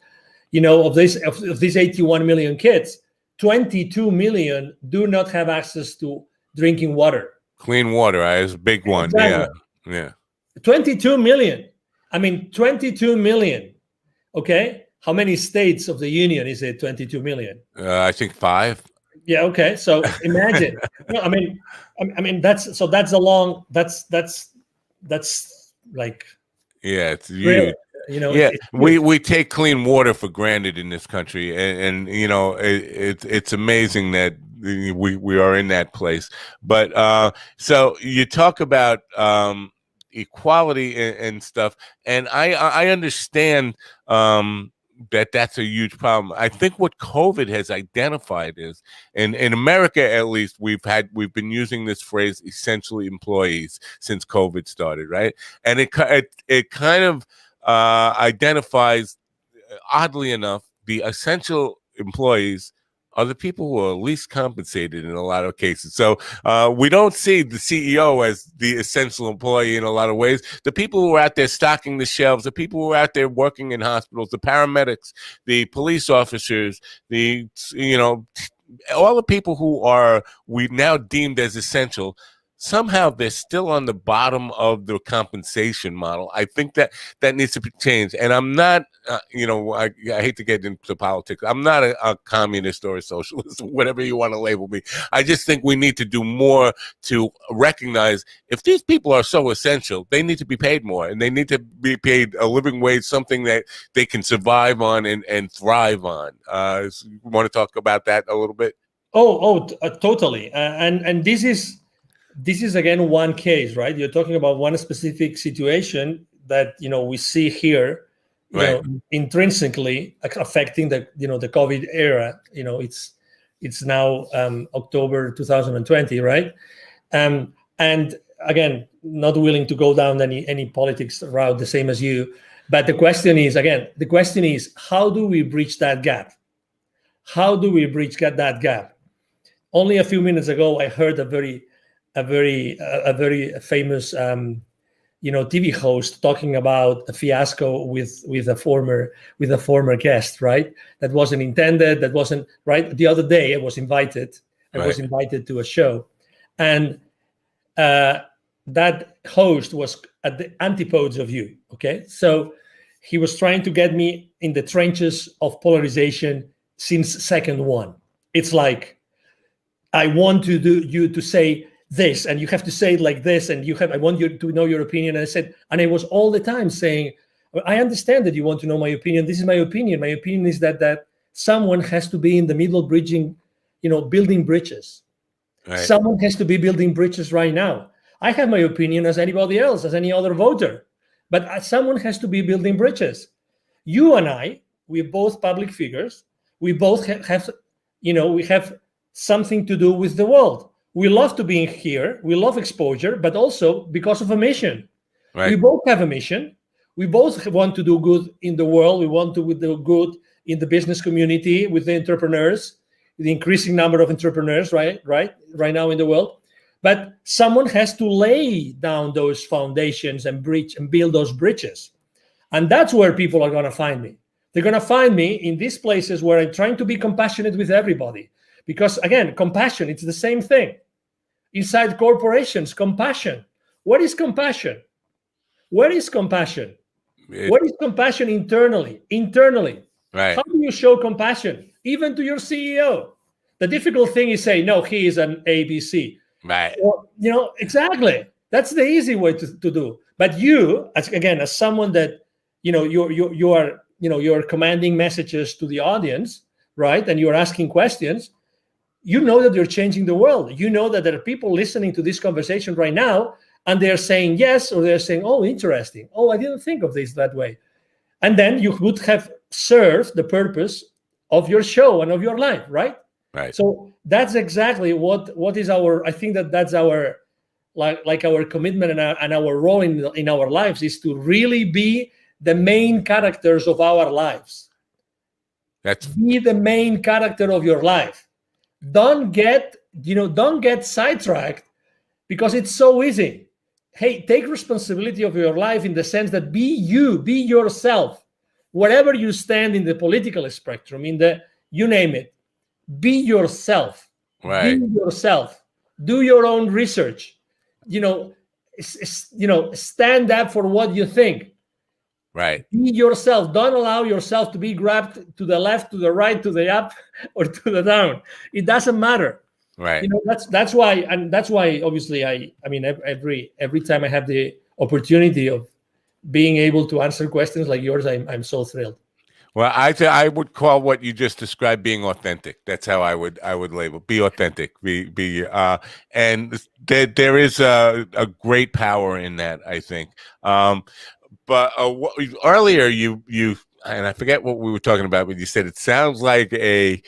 Of these 81 million kids, 22 million do not have access to drinking water. Clean water is a big one. Exactly. Yeah. 22 million. I mean, 22 million. Okay. How many states of the union is it? 22 million. I think 5. Yeah. Okay. So imagine. I mean, that's like. Yeah, it's huge. Really, we take clean water for granted in this country, and it's amazing that we are in that place. But so you talk about equality and stuff, and I understand that's a huge problem. I think what COVID has identified is, in America at least, we've been using this phrase essentially employees since COVID started, right? And it kind of identifies, oddly enough, the essential employees are the people who are least compensated in a lot of cases. So we don't see the CEO as the essential employee in a lot of ways. The people who are out there stocking the shelves, the people who are out there working in hospitals, the paramedics, the police officers, all the people who are we now deemed as essential, somehow they're still on the bottom of the compensation model. I think that needs to be changed. And I'm not, I hate to get into politics. I'm not a communist or a socialist, whatever you want to label me. I just think we need to do more to recognize if these people are so essential, they need to be paid more, and they need to be paid a living wage, something that they can survive on and thrive on. You want to talk about that a little bit? Totally. And this is again one case, right? You're talking about one specific situation that we see here, right, intrinsically affecting the the COVID era. It's now October 2020, right? And again, not willing to go down any politics route the same as you, but the question is how do we bridge that gap? How do we bridge that gap? Only a few minutes ago, I heard a very famous TV host talking about a fiasco with a former guest, right? That wasn't intended. That wasn't right. The other day, I was invited to a show, and that host was at the antipodes of you. Okay, so he was trying to get me in the trenches of polarization since second one. It's like, I want you to say this, and you have to say it like this, and I want you to know your opinion. And I was all the time saying, I understand that you want to know my opinion. This is my opinion. My opinion is that someone has to be in the middle bridging, building bridges. Right. Someone has to be building bridges right now. I have my opinion as anybody else, as any other voter, but someone has to be building bridges. You and I, we're both public figures. We both have we have something to do with the world. We love to be here. We love exposure, but also because of a mission. Right. We both have a mission. We both want to do good in the world. We want to do good in the business community with the entrepreneurs, the increasing number of entrepreneurs, right now in the world. But someone has to lay down those foundations and build those bridges. And that's where people are going to find me. They're going to find me in these places where I'm trying to be compassionate with everybody. Because again, compassion, it's the same thing. Inside corporations, compassion. What is compassion? Where is compassion? What is compassion internally? Right. How do you show compassion? Even to your CEO. The difficult thing is say, no, he is an ABC. Right. Or, exactly. That's the easy way to do. But you, as someone that, you're commanding messages to the audience, right? And you're asking questions. You know that you're changing the world. You know that there are people listening to this conversation right now, and they're saying yes, or they're saying, oh, interesting. Oh, I didn't think of this that way. And then you would have served the purpose of your show and of your life, right? Right. So that's exactly what is I think that's our, like our commitment and our role in our lives is to really be the main characters of our lives. Be the main character of your life. Don't get sidetracked because it's so easy. Hey, take responsibility of your life in the sense that be yourself, wherever you stand in the political spectrum, you name it, be yourself. Right. Be yourself. Do your own research. Stand up for what you think. Right. Be yourself. Don't allow yourself to be grabbed to the left, to the right, to the up, or to the down. It doesn't matter. Right. That's why obviously every time I have the opportunity of being able to answer questions like yours, I'm so thrilled. Well, I would call what you just described being authentic. That's how I would label. Be authentic. And there is a great power in that, I think. But earlier you and I forget what we were talking about, but you said it sounds like a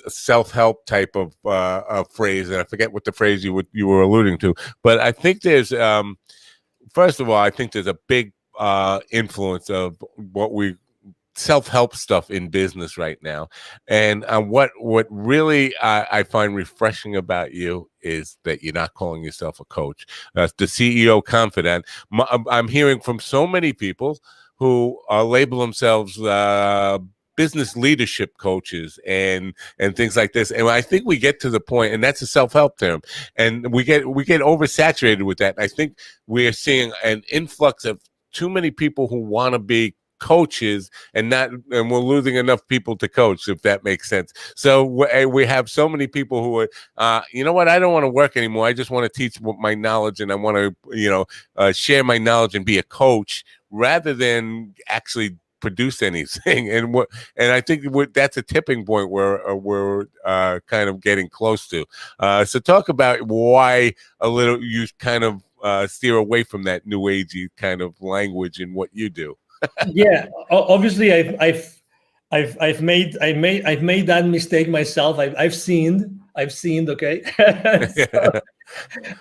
self-help type of phrase, and I forget what the phrase you were alluding to. But I think there's first of all, I think there's a big influence of what we self-help stuff in business right now, and what really I find refreshing about you is that you're not calling yourself a coach, the CEO confidant. I'm hearing from so many people who label themselves business leadership coaches and things like this, and I think we get to the point, and that's a self-help term, and we get oversaturated with that. I think we're seeing an influx of too many people who want to be coaches and we're losing enough people to coach, if that makes sense. So we have so many people who are you know what, I don't want to work anymore, I just want to teach my knowledge, and I want to share my knowledge and be a coach rather than actually produce anything. And I think that's a tipping point where we're kind of getting close to. So talk about why you kind of steer away from that new agey kind of language in what you do. Yeah, obviously I've made that mistake myself. I've sinned. Okay. So,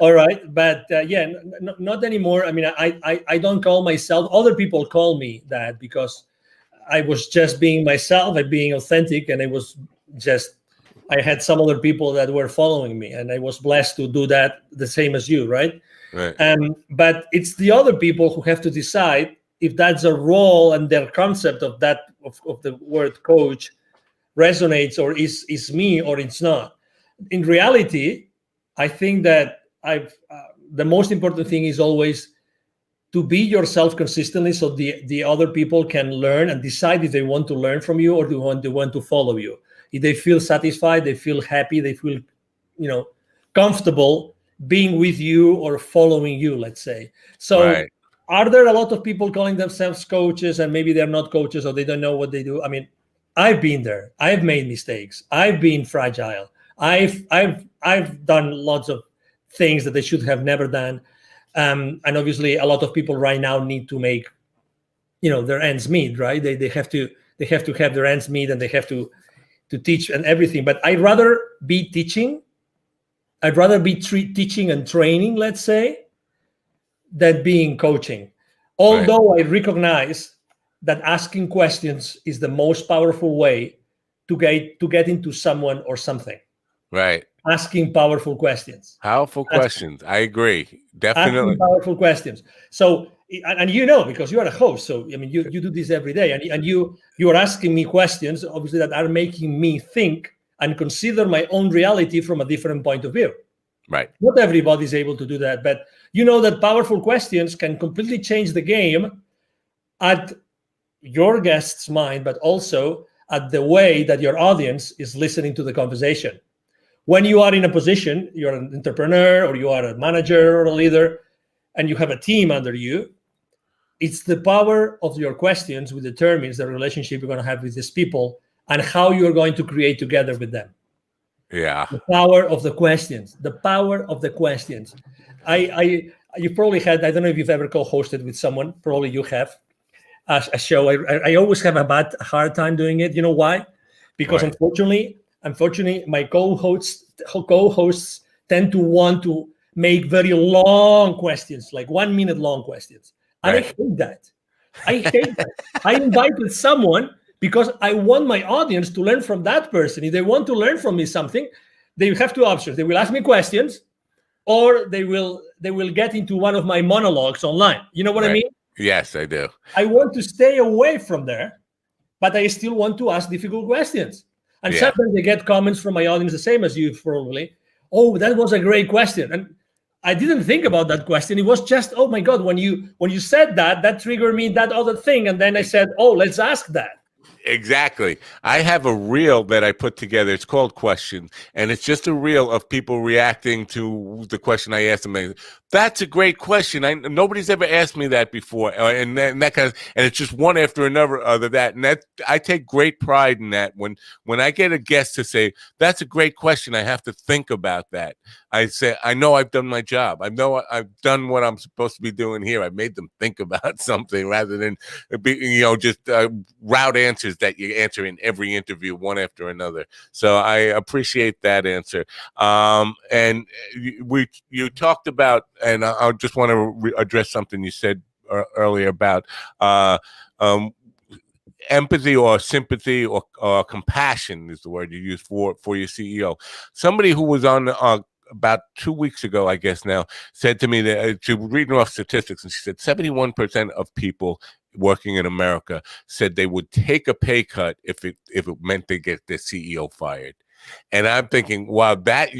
all right, but yeah, not anymore. I mean, I don't call myself. Other people call me that because I was just being myself and being authentic, and I had some other people that were following me, and I was blessed to do that the same as you, right? Right. But it's the other people who have to decide if that's a role and their concept of that of the word coach resonates or is me or it's not. In reality, I think that the most important thing is always to be yourself consistently, so the other people can learn and decide if they want to learn from you or they want to follow you. If they feel satisfied, they feel happy, they feel comfortable being with you or following you, let's say. So right. Are there a lot of people calling themselves coaches and maybe they're not coaches or they don't know what they do? I mean, I've been there. I've made mistakes. I've been fragile. I've done lots of things that they should have never done. And obviously a lot of people right now need to make, their ends meet, right? They have to have their ends meet, and they have to teach and everything. But I'd rather be teaching. I'd rather be teaching and training, let's say, than being coaching. Although right. I recognize that asking questions is the most powerful way to get into someone or something. Right. Asking powerful questions. Powerful questions. I agree. Definitely. Asking powerful questions. So, and because you are a host, so I mean, you do this every day, and you are asking me questions, obviously, that are making me think and consider my own reality from a different point of view. Right. Not everybody's able to do that, but that powerful questions can completely change the game at your guest's mind, but also at the way that your audience is listening to the conversation. When you are in a position, you're an entrepreneur or you are a manager or a leader, and you have a team under you, it's the power of your questions which determines the relationship you're going to have with these people and how you're going to create together with them. Yeah. The power of the questions. The power of the questions. You probably had, I don't know if you've ever co-hosted with someone, probably you have, a show. I always have a hard time doing it. You know why? Because right. Unfortunately, my co-hosts tend to want to make very long questions, like 1 minute long questions. And right. I hate that. I invited someone because I want my audience to learn from that person. If they want to learn from me something, they have two options. They will ask me questions, or they will get into one of my monologues online. You know what right. I mean? Yes, I do. I want to stay away from there, but I still want to ask difficult questions. And sometimes they get comments from my audience, the same as you probably. Oh, that was a great question. And I didn't think about that question. It was just, oh my God, when you said that triggered me that other thing. And then I said, oh, let's ask that. Exactly. I have a reel that I put together. It's called Questions, and it's just a reel of people reacting to the question I asked them. That's a great question. Nobody's ever asked me that before, and that kind of, and it's just one after another of that. And that I take great pride in that. When I get a guest to say that's a great question, I have to think about that. I say, I know I've done my job. I know I've done what I'm supposed to be doing here. I made them think about something rather than just route answers that you answer in every interview one after another. So I appreciate that answer. And you talked about, and I just want to address something you said earlier about empathy or sympathy or compassion is the word you use for your CEO. Somebody who was on about 2 weeks ago, I guess now, said to me that she was reading off statistics, and she said 71% of people working in America said they would take a pay cut if it meant they get their CEO fired. And I'm thinking, wow, that's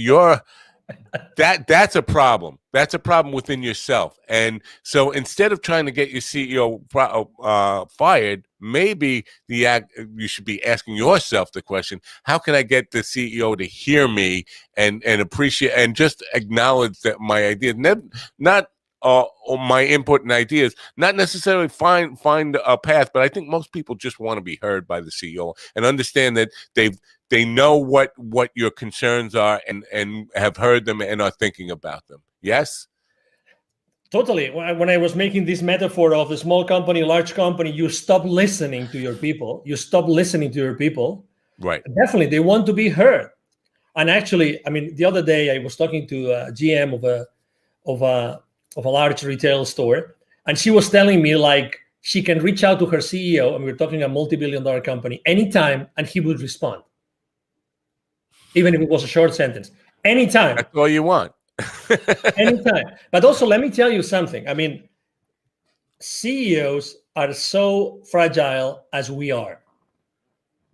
a problem. That's a problem within yourself. And so instead of trying to get your CEO fired, maybe you should be asking yourself the question, how can I get the CEO to hear me and appreciate and just acknowledge that my ideas, not my input and ideas, not necessarily find a path, but I think most people just want to be heard by the CEO and understand that they know what your concerns are and have heard them and are thinking about them. Yes? Totally. When I was making this metaphor of a small company, large company, you stop listening to your people. Right. Definitely, they want to be heard. And actually, I mean, the other day I was talking to a GM of a large retail store, and she was telling me like she can reach out to her CEO, and we're talking a multi-billion-dollar company, anytime, and he would respond, even if it was a short sentence. Anytime. That's all you want. Anytime. But also, let me tell you something. I mean, CEOs are so fragile as we are.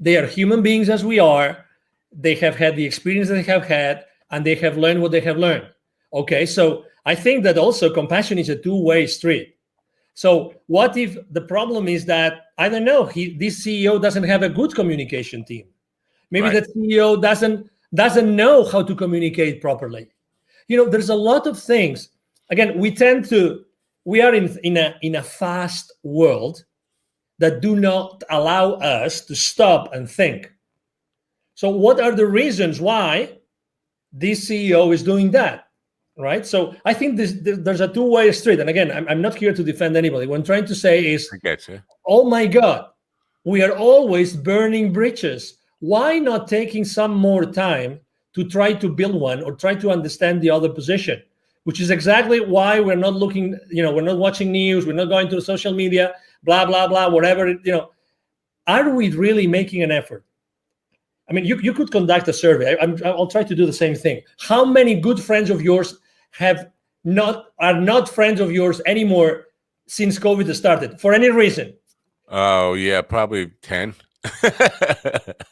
They are human beings as we are. They have had the experience they have had, and they have learned what they have learned. Okay, so I think that also compassion is a two-way street. So what if the problem is that, I don't know, this CEO doesn't have a good communication team. Maybe Right. that CEO doesn't know how to communicate properly. There's a lot of things. Again, we are in a fast world that do not allow us to stop and think. So what are the reasons why this CEO is doing that, right? So I think there's a two-way street. And again, I'm not here to defend anybody. What I'm trying to say is, I get you. Oh my God, we are always burning bridges. Why not taking some more time to try to build one or try to understand the other position, which is exactly why we're not looking, we're not watching news, we're not going to social media, blah, blah, blah, whatever, Are we really making an effort? I mean, you could conduct a survey. I'll try to do the same thing. How many good friends of yours are not friends of yours anymore since COVID started for any reason? Oh yeah, probably 10.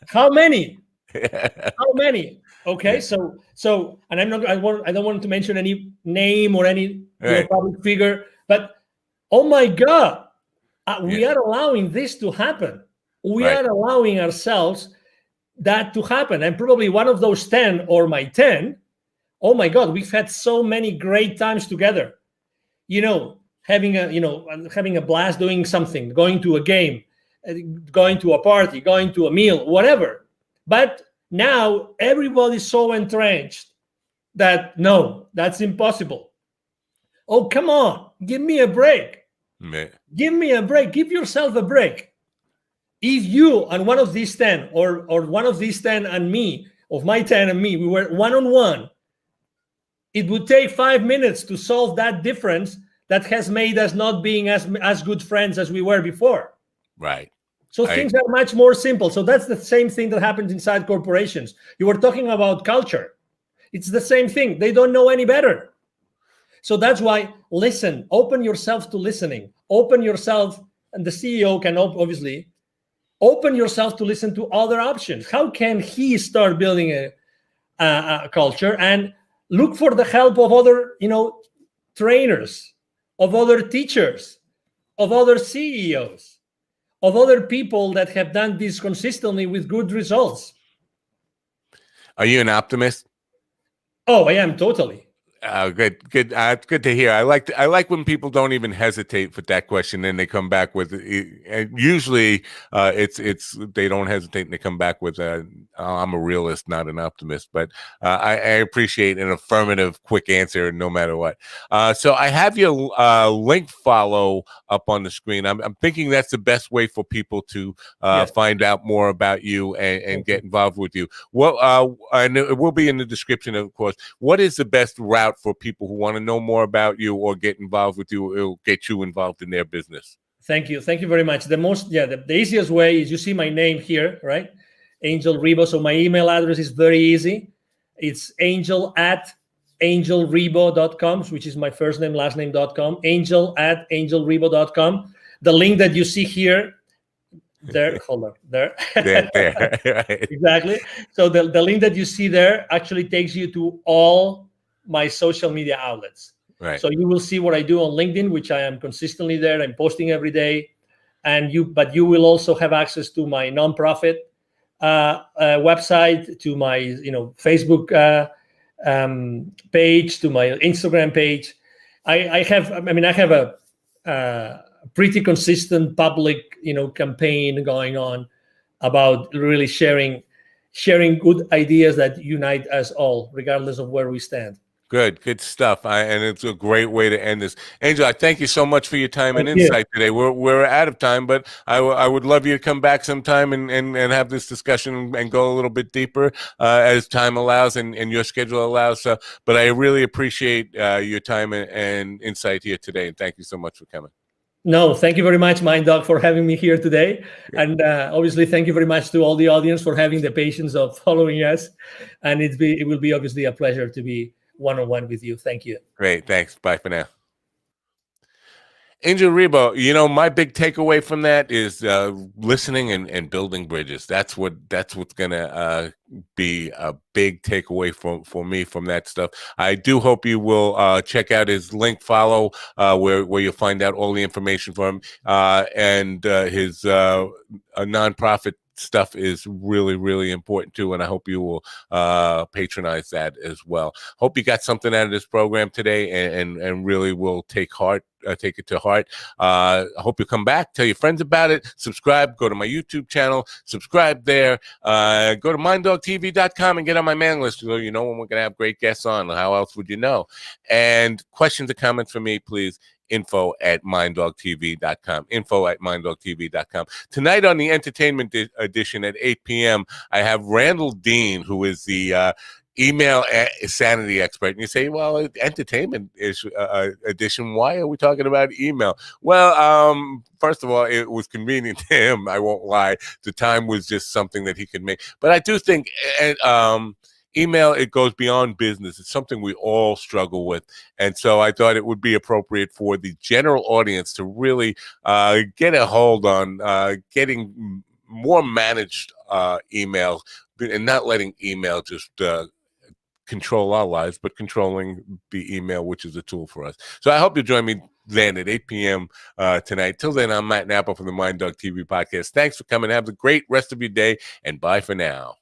How many? Yeah. How many? Okay, Yeah. so, and I don't want to mention any name or any Right. public figure, but oh my God, we Yeah. are allowing this to happen. We Right. are allowing ourselves that to happen. And probably one of those 10 or my 10, oh my God, we've had so many great times together. Having a blast doing something, going to a game, going to a party, going to a meal, whatever. But now everybody's so entrenched that no, that's impossible. Oh, come on, give me a break. Yeah. Give me a break. Give yourself a break. If you and one of these 10 or one of these 10 and me, of my 10 and me, we were one-on-one, it would take 5 minutes to solve that difference that has made us not being as good friends as we were before. Right. So things are much more simple. So that's the same thing that happens inside corporations. You were talking about culture. It's the same thing. They don't know any better. So that's why listen, open yourself to listening. Open yourself, and the CEO can obviously open yourself to listen to other options. How can he start building a culture and look for the help of other, trainers, of other teachers, of other CEOs, of other people that have done this consistently with good results. Are you an optimist? Oh, I am totally. Good. It's good to hear. I like when people don't even hesitate with that question, and they come back with. Usually, it's they don't hesitate and they come back with, "I'm a realist, not an optimist." But I appreciate an affirmative, quick answer, no matter what. So I have your link follow up on the screen. I'm thinking that's the best way for people to Yes. find out more about you and get involved with you. Well, and it will be in the description, of course. What is the best route for people who want to know more about you or get involved with you? It'll get you involved in their business. Thank you very much. The easiest way is, you see my name here, right? Angel Ribo. So my email address is very easy. It's angel@angelribo.com, which is my first name, last name.com. Angel@angelribo.com. The link that you see here, there, hold on, there. There. Right. Exactly. So the link that you see there actually takes you to all my social media outlets. Right. So you will see what I do on LinkedIn, which I am consistently there. I'm posting every day. But you will also have access to my nonprofit website, to my Facebook page, to my Instagram page. I have a pretty consistent public campaign going on about really sharing good ideas that unite us all, regardless of where we stand. Good stuff. And it's a great way to end this. Angel, I thank you so much for your time and insight today. We're out of time, but I would love you to come back sometime and have this discussion and go a little bit deeper as time allows and your schedule allows. But I really appreciate your time and insight here today. And thank you so much for coming. No, thank you very much, MindDog, for having me here today. Yeah. And obviously, thank you very much to all the audience for having the patience of following us. And it will be obviously a pleasure to be one-on-one with you. Thank you. Great. Thanks. Bye for now. Angel Ribo, my big takeaway from that is listening and building bridges. That's what's gonna be a big takeaway for me from that stuff. I do hope you will check out his link follow, where you'll find out all the information from him, and his nonprofit stuff is really, really important too, and I hope you will patronize that as well. Hope you got something out of this program today, and really will take it to heart. I hope you come back, tell your friends about it, subscribe, go to my YouTube channel, subscribe there, go to minddogtv.com and get on my mailing list so you know when we're going to have great guests on. How else would you know? And questions or comments for me, please, info@minddogtv.com. info@minddogtv.com. Tonight on the entertainment edition at 8 p.m., I have Randall Dean, who is the email sanity expert. And you say, well, entertainment edition, why are we talking about email? Well, first of all, it was convenient to him. I won't lie. The time was just something that he could make. But I do think email, it goes beyond business. It's something we all struggle with. And so I thought it would be appropriate for the general audience to really get a hold on getting more managed email, and not letting email just control our lives, but controlling the email, which is a tool for us. So I hope you join me then at 8 p.m. Tonight. Till then, I'm Matt Napa from the MindDog TV podcast. Thanks for coming. Have a great rest of your day, and bye for now.